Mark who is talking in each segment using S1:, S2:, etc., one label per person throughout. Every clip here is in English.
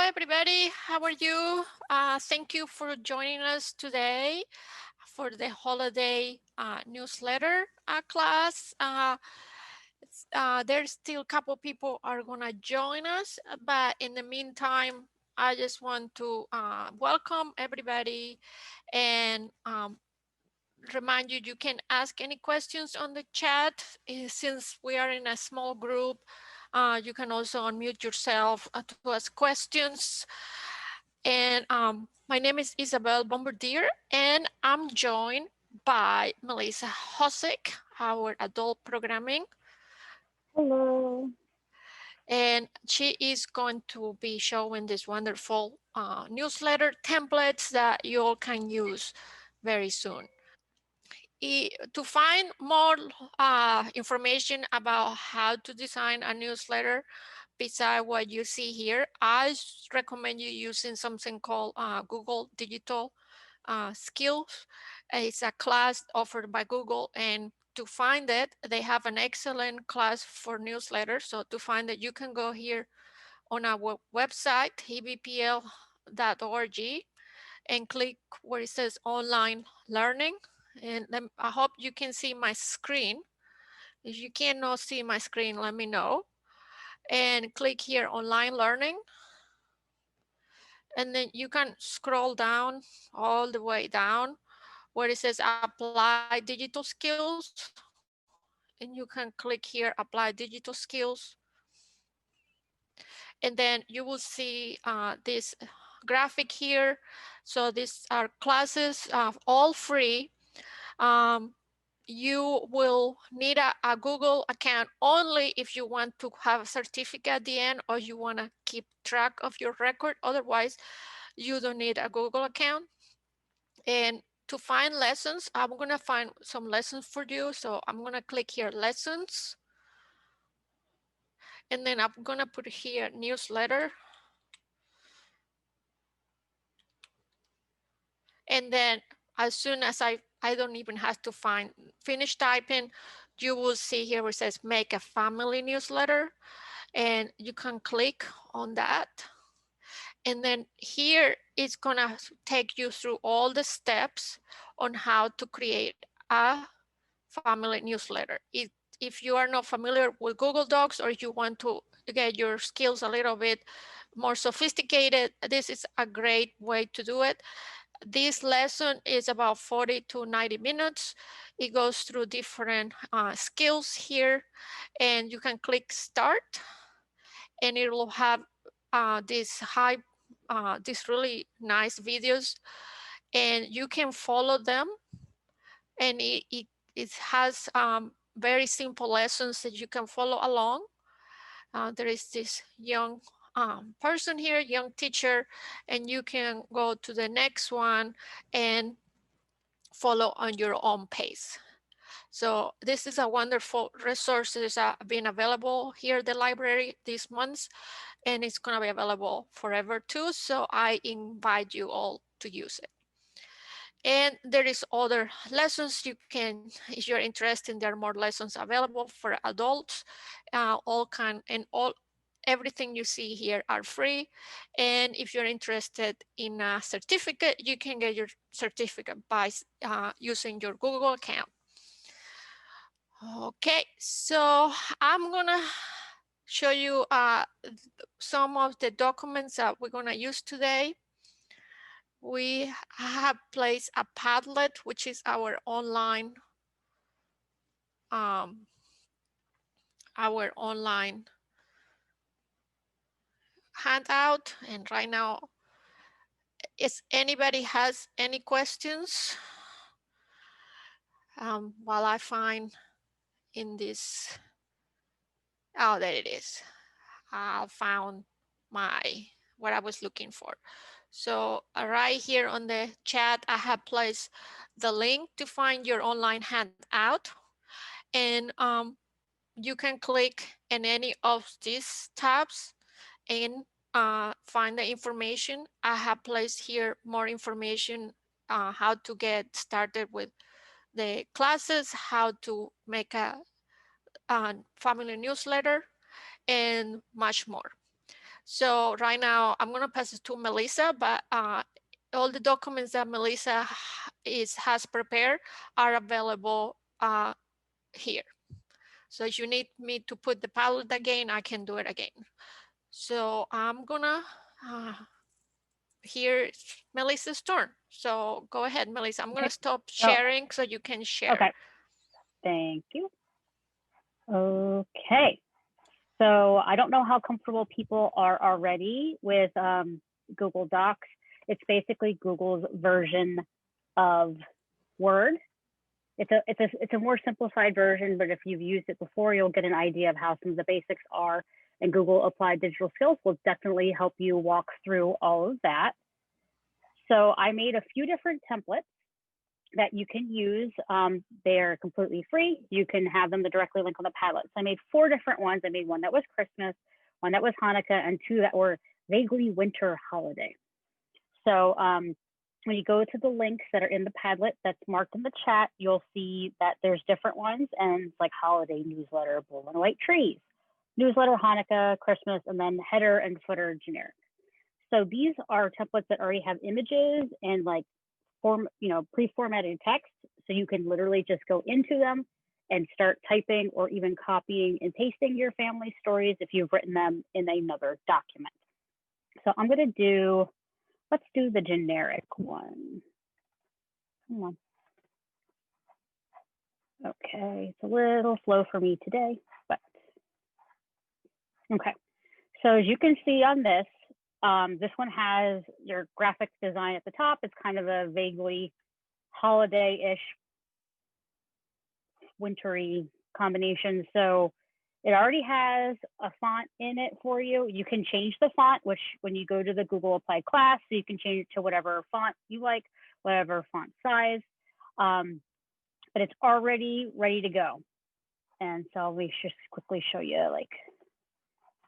S1: everybody. How are you? Thank you for joining us today for the holiday newsletter class. There's still a couple people are gonna join us, but in the meantime, I just want to welcome everybody and remind you you can ask any questions on the chat. Since we are in a small group, you can also unmute yourself to ask questions. And my name is Isabel Bombardiere, and I'm joined by Melissa Hosick, our adult programming.
S2: Hello.
S1: And she is going to be showing this wonderful newsletter templates that you all can use very soon. To find more information about how to design a newsletter, beside what you see here, I recommend you using something called Google Digital Skills. It's a class offered by Google, and to find it, they have an excellent class for newsletters. So to find it, you can go here on our website, ebpl.org, and click where it says online learning. And I hope you can see my screen. If you cannot see my screen, let me know. And click here online learning. And then you can scroll down all the way down where it says apply digital skills. And you can click here apply digital skills. And then you will see this graphic here. So these are classes all free. Um, you will need a Google account only if you want to have a certificate at the end or you want to keep track of your record. Otherwise, you don't need a Google account. And to find lessons, I'm going to find some lessons for you. So I'm going to click here, lessons. And then I'm going to put here newsletter. And then as soon as I don't even have to finish typing, you will see here where it says make a family newsletter, and you can click on that. And then here it's gonna take you through all the steps on how to create a family newsletter. If you are not familiar with Google Docs or you want to get your skills a little bit more sophisticated, this is a great way to do it. This lesson is about 40 to 90 minutes. It goes through different skills here, and you can click start, and it will have these really nice videos, and you can follow them. And it has very simple lessons that you can follow along. There is this young person here, young teacher, and you can go to the next one and follow on your own pace. So this is a wonderful resource that is been available here at the library this month, and it's going to be available forever too. So I invite you all to use it. And there is other lessons you can, if you're interested, there are more lessons available for adults. Everything you see here are free. And if you're interested in a certificate, you can get your certificate by using your Google account. Okay, so I'm gonna show you some of the documents that we're gonna use today. We have placed a Padlet, which is um, our online handout. And right now, if anybody has any questions, while I find in this, oh, there it is. I found what I was looking for. So right here on the chat, I have placed the link to find your online handout. And you can click in any of these tabs and find the information. I have placed here more information, how to get started with the classes, how to make a family newsletter, and much more. So right now I'm gonna pass it to Melissa, but all the documents that Melissa has prepared are available here. So if you need me to put the Padlet again, I can do it again. So I'm gonna here Melissa's turn. So go ahead, Melissa. I'm gonna stop
S2: Oh,
S1: sharing so you can share.
S2: okay. Thank you. Okay. So I don't know how comfortable people are already with Google Docs. It's basically Google's version of Word. It's a more simplified version, but if you've used it before, you'll get an idea of how some of the basics are. And Google Applied Digital Skills will definitely help you walk through all of that. So I made a few different templates that you can use. They're completely free. You can have them directly link on the Padlet. So I made 4 different ones. I made one that was Christmas, one that was Hanukkah, and 2 that were vaguely winter holiday. So when you go to the links that are in the Padlet that's marked in the chat, you'll see that there's different ones, and it's like holiday newsletter, blue and white trees, newsletter, Hanukkah, Christmas, and then header and footer generic. So these are templates that already have images and like pre-formatted text. So you can literally just go into them and start typing or even copying and pasting your family stories if you've written them in another document. So I'm going to do, let's do the generic one. Come on. Okay, it's a little slow for me today, but okay. So as you can see on this, this one has your graphics design at the top. It's kind of a vaguely holiday-ish, wintry combination. So it already has a font in it for you. You can change the font, which when you go to the Google Applied class, so you can change it to whatever font you like, whatever font size. But it's already ready to go. And so let me just quickly show you like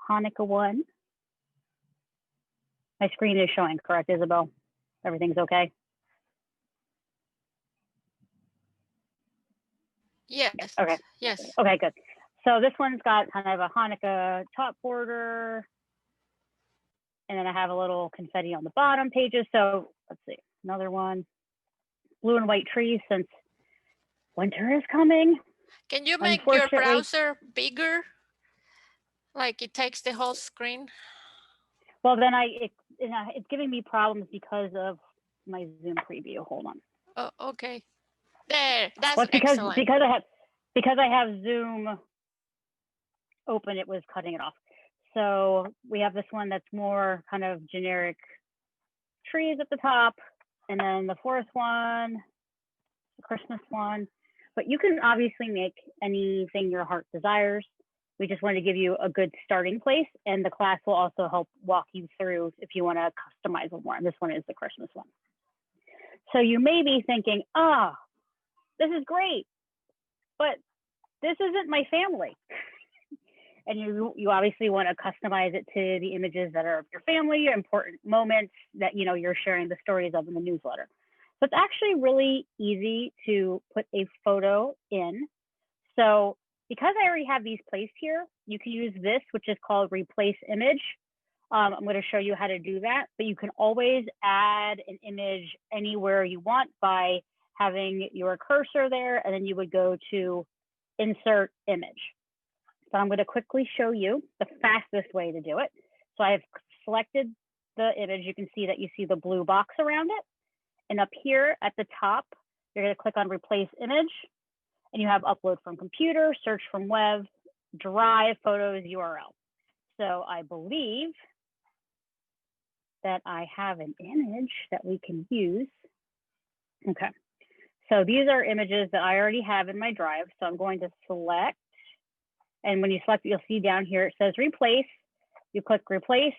S2: Hanukkah one. My screen is showing, correct, Isabel? Everything's okay?
S1: Yes.
S2: Okay.
S1: Yes.
S2: Okay, good. So this one's got kind of a Hanukkah top border. And then I have a little confetti on the bottom pages. So let's see, another one. Blue and white trees since winter is coming.
S1: Can you make your browser bigger? Like it takes the whole screen?
S2: Well, then it's giving me problems because of my Zoom preview. Hold on.
S1: Oh, okay. There, that's
S2: well,
S1: excellent.
S2: Because I have Zoom open, it was cutting it off. So we have this one that's more kind of generic trees at the top, and then the 4th one, the Christmas one. But you can obviously make anything your heart desires. We just wanted to give you a good starting place, and the class will also help walk you through if you want to customize it more. And this one is the Christmas one. So you may be thinking, this is great, but this isn't my family. And you obviously want to customize it to the images that are of your family, your important moments that you're sharing the stories of in the newsletter. So it's actually really easy to put a photo in. So because I already have these placed here, you can use this, which is called replace image. I'm going to show you how to do that, but you can always add an image anywhere you want by having your cursor there, and then you would go to insert image. So I'm going to quickly show you the fastest way to do it. So I've selected the image. You can see that you see the blue box around it. And up here at the top, you're going to click on replace image, and you have upload from computer, search from web, drive, photos, URL. So I believe that I have an image that we can use. Okay. So these are images that I already have in my drive. So I'm going to select, and when you select it, you'll see down here, it says replace. You click replace,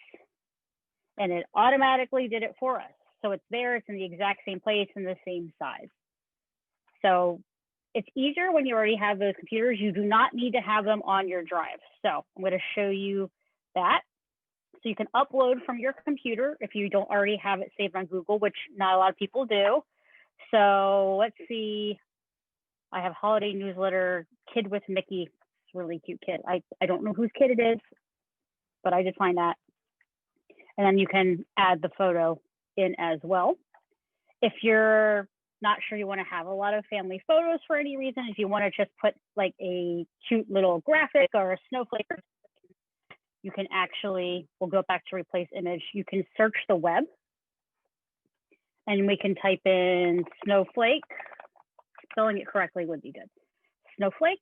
S2: and it automatically did it for us. So it's there, it's in the exact same place and the same size. So it's easier when you already have those computers. You do not need to have them on your drive. So I'm going to show you that. So you can upload from your computer if you don't already have it saved on Google, which not a lot of people do. So let's see. I have holiday newsletter, kid with Mickey. It's a really cute kid. I don't know whose kid it is, but I did find that. And then you can add the photo in as well. If you're not sure you want to have a lot of family photos for any reason, if you want to just put like a cute little graphic or a snowflake, you can actually, we'll go back to replace image. You can search the web and we can type in snowflake. Spelling it correctly would be good. Snowflake.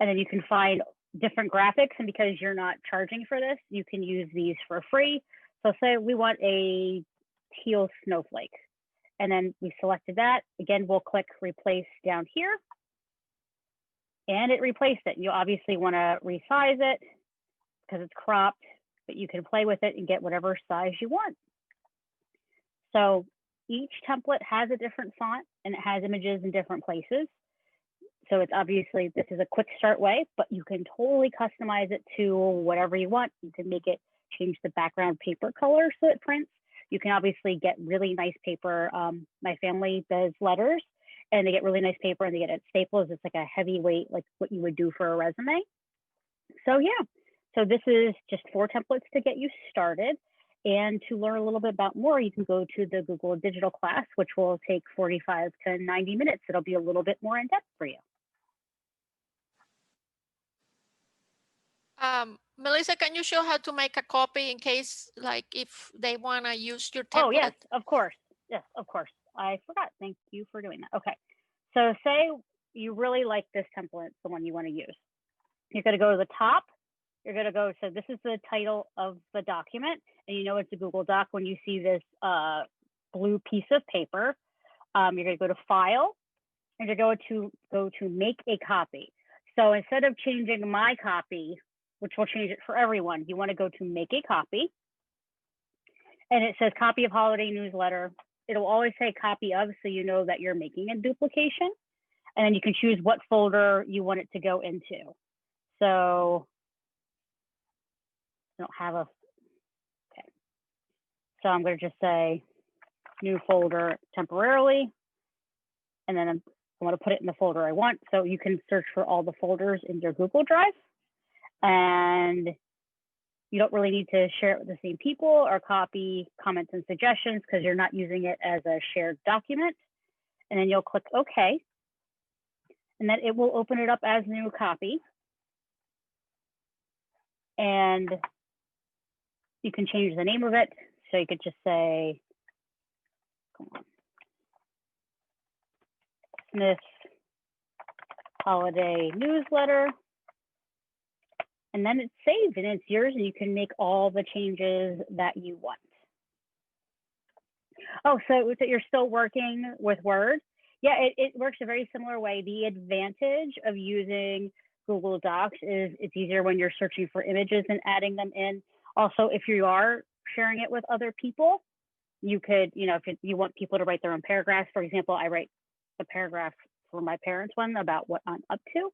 S2: And then you can find different graphics. And because you're not charging for this, you can use these for free. So say we want a teal snowflake. And then we selected that. Again, we'll click replace down here. And it replaced it. You obviously want to resize it because it's cropped, but you can play with it and get whatever size you want. So each template has a different font and it has images in different places. So it's obviously, this is a quick start way, but you can totally customize it to whatever you want. You can make it change the background paper color so it prints. You can obviously get really nice paper. My family does letters and they get really nice paper and they get it at Staples. It's like a heavyweight, like what you would do for a resume. So yeah, so this is just 4 templates to get you started. And to learn a little bit about more, you can go to the Google Digital class, which will take 45 to 90 minutes. It'll be a little bit more in depth for you.
S1: Melissa, can you show how to make a copy in case, like, if they want to use your template?
S2: Oh, yes, of course. Yes, of course. I forgot. Thank you for doing that. Okay. So say you really like this template, the one you want to use. You're going to go to the top. You're going to go, so this is the title of the document, and you know it's a Google Doc when you see this blue piece of paper. You're going to go to File, and you're going to go to Make a Copy. So instead of changing my copy, which will change it for everyone, you want to go to Make a Copy, and it says Copy of Holiday Newsletter. It'll always say Copy of, so you know that you're making a duplication, and then you can choose what folder you want it to go into. So I don't have a, okay. So I'm going to just say new folder temporarily, and then I want to put it in the folder I want. So you can search for all the folders in your Google Drive, and you don't really need to share it with the same people or copy comments and suggestions because you're not using it as a shared document. And then you'll click OK, and then it will open it up as new copy. And you can change the name of it. So you could just say, come on, Smith's Holiday Newsletter. And then it's saved and it's yours and you can make all the changes that you want. Oh, so you're still working with Word? Yeah, it works a very similar way. The advantage of using Google Docs is it's easier when you're searching for images and adding them in. Also, if you are sharing it with other people, you could, if you want people to write their own paragraphs, for example, I write a paragraph for my parents' one about what I'm up to.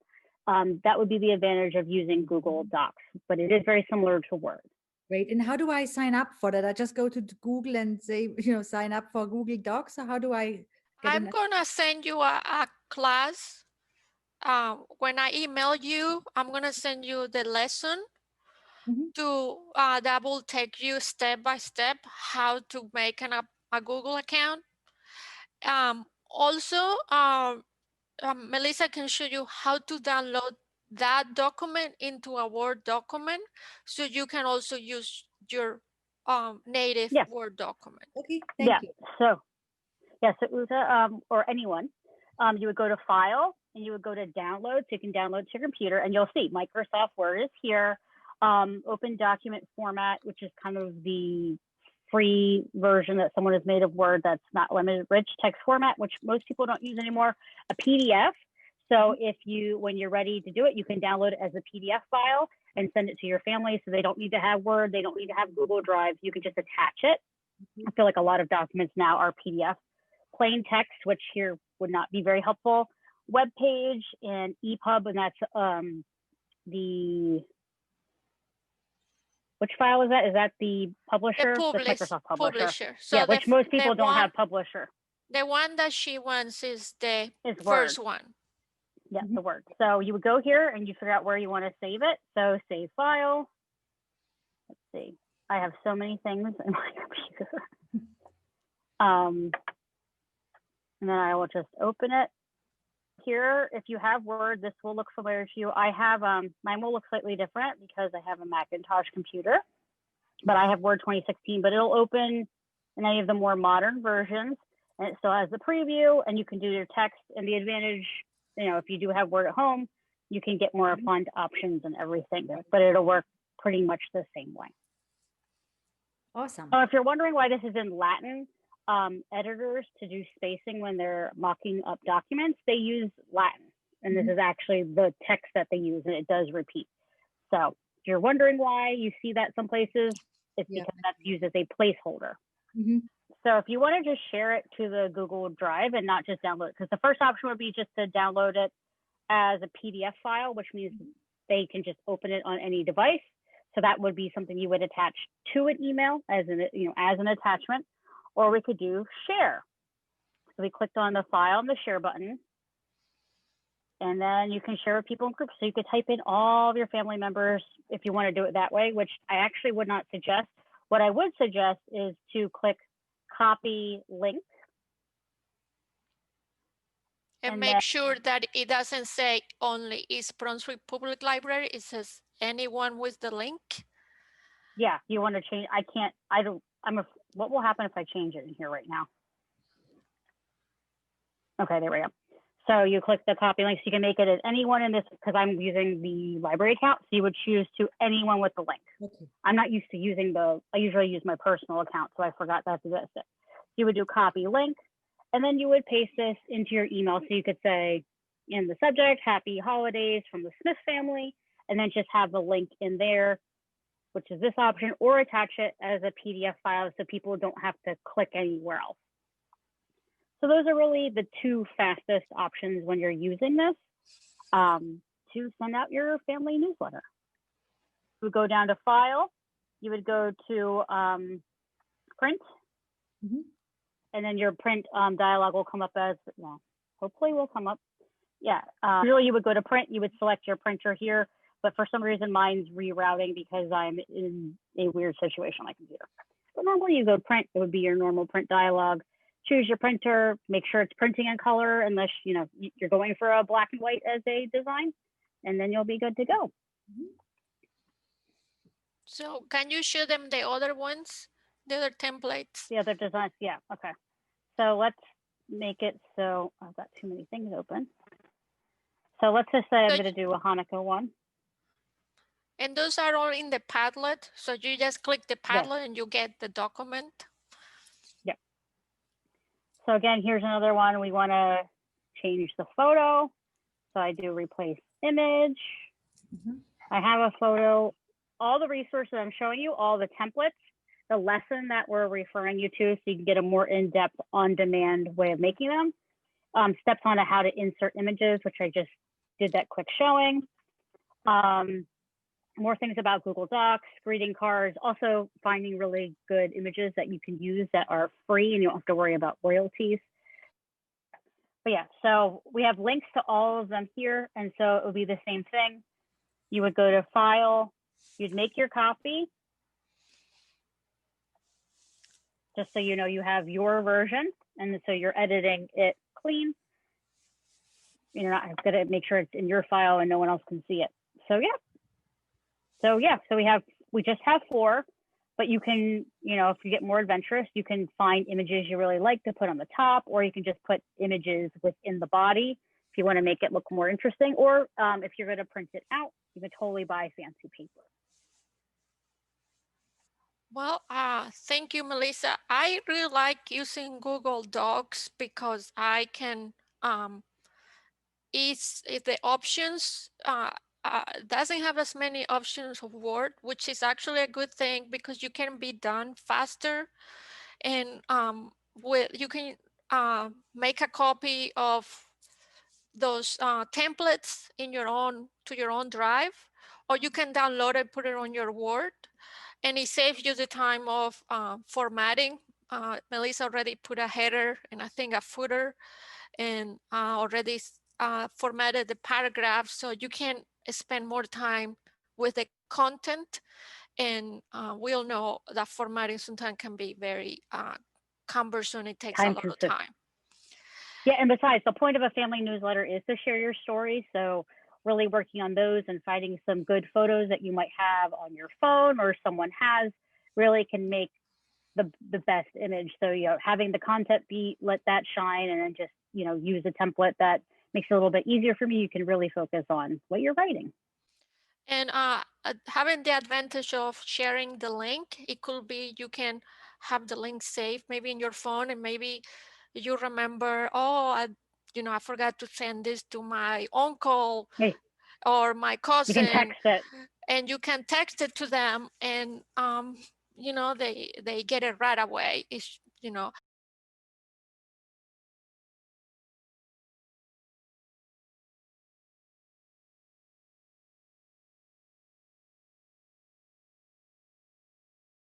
S2: That would be the advantage of using Google Docs, but it is very similar to Word.
S3: Great. And how do I sign up for that? I just go to Google and say, sign up for Google Docs. So how do I get
S1: I'm going to send you a class. When I email you, I'm going to send you the lesson that will take you step by step how to make a Google account. Also, Melissa can show you how to download that document into a Word document, so you can also use your native Word document.
S3: Okay, thank you.
S2: So, yes, Uta, or anyone, you would go to File and you would go to Download, so you can download to your computer, and you'll see Microsoft Word is here. Open document format, which is kind of the free version that someone has made of Word that's not limited. Rich text format, which most people don't use anymore. A PDF. So when you're ready to do it, you can download it as a PDF file and send it to your family. So they don't need to have Word. They don't need to have Google Drive. You can just attach it. I feel like a lot of documents now are PDF. Plain text, which here would not be very helpful. Web page and EPUB, and that's which file is that? Is that the publisher?
S1: The
S2: That's Microsoft Publisher.
S1: So
S2: yeah, which most people don't have Publisher.
S1: The one that she wants is the first one.
S2: Yeah, the Word. So you would go here and you figure out where you want to save it. So save file. Let's see. I have so many things in my computer. And then I will just open it. Here, if you have Word, this will look familiar to you. I have, mine will look slightly different because I have a Macintosh computer, but I have Word 2016, but it'll open in any of the more modern versions. And it still has the preview, and you can do your text. And the advantage, if you do have Word at home, you can get more font options and everything, but it'll work pretty much the same way.
S3: Awesome.
S2: If you're wondering why this is in Latin, editors, to do spacing when they're mocking up documents, they use Latin. And this is actually the text that they use, and it does repeat. So if you're wondering why you see that some places, it's because that's used as a placeholder. So if you want to just share it to the Google Drive and not just download it, because the first option would be just to download it as a PDF file, which means they can just open it on any device. So that would be something you would attach to an email as an attachment, or we could do share. So we clicked on the file and the share button, and then you can share with people in groups. So you could type in all of your family members if you want to do it that way, which I actually would not suggest. What I would suggest is to click copy link.
S1: And make sure that it doesn't say only East Brunswick Public Library. It says anyone with the link.
S2: Yeah, you want to change. What will happen if I change it in here right now? Okay, there we go. So you click the copy link, so you can make it as anyone in this, because I'm using the library account. So you would choose to anyone with the link. Okay. I'm not used to using I usually use my personal account, so I forgot that existed. You would do copy link, and then you would paste this into your email. So you could say in the subject, happy holidays from the Smith family, and then just have the link in there, which is this option, or attach it as a PDF file so people don't have to click anywhere else. So those are really the two fastest options when you're using this to send out your family newsletter. You would go down to File, you would go to Print, and then your print dialog will come up as, well, hopefully will come up. Yeah, really you would go to Print, you would select your printer here, but for some reason mine's rerouting because I'm in a weird situation on my computer. But normally you go Print, it would be your normal print dialog. Choose your printer, make sure it's printing in color unless you're going for a black and white as a design, and then you'll be good to go.
S1: So can you show them the other ones, the other templates?
S2: The other designs, yeah, okay. So let's make it so, I've got too many things open. So let's just say I'm gonna do a Hanukkah one.
S1: And those are all in the Padlet. So you just click the Padlet and you get the document.
S2: Yep. So again, here's another one. We want to change the photo. So I do replace image. I have a photo. All the resources I'm showing you, all the templates, the lesson that we're referring you to, so you can get a more in-depth, on-demand way of making them. Steps on how to insert images, which I just did that quick showing. More things about Google Docs, greeting cards, also finding really good images that you can use that are free and you don't have to worry about royalties. But yeah, so we have links to all of them here. And so it would be the same thing. You would go to File, you'd make your copy. Just so you know you have your version. And so you're editing it clean. You're not gonna make sure it's in your file and no one else can see it. So yeah. So we just have 4, but you can, if you get more adventurous, you can find images you really like to put on the top, or you can just put images within the body if you want to make it look more interesting, or if you're going to print it out, you can totally buy fancy paper.
S1: Well, thank you, Melissa. I really like using Google Docs because I can, it's the options, doesn't have as many options of Word, which is actually a good thing because you can be done faster, and you can make a copy of those templates to your own drive, or you can download it, put it on your Word, and it saves you the time of formatting. Melissa already put a header and I think a footer, and already formatted the paragraph, so you can spend more time with the content And we'll know that formatting sometimes can be very cumbersome. It takes a
S2: Time
S1: lot of
S2: consistent.
S1: time.
S2: Yeah, and besides, the point of a family newsletter is to share your story. So really working on those and finding some good photos that you might have on your phone or someone has really can make the best image. So, having the content be, let that shine, and then just, use a template that makes it a little bit easier for me. You can really focus on what you're writing.
S1: And having the advantage of sharing the link, it could be you can have the link saved maybe in your phone, and maybe you remember, oh, I forgot to send this to my uncle
S2: Hey,
S1: or my
S2: you can
S1: cousin,
S2: text it.
S1: and you can text it to them, and they get it right away. It's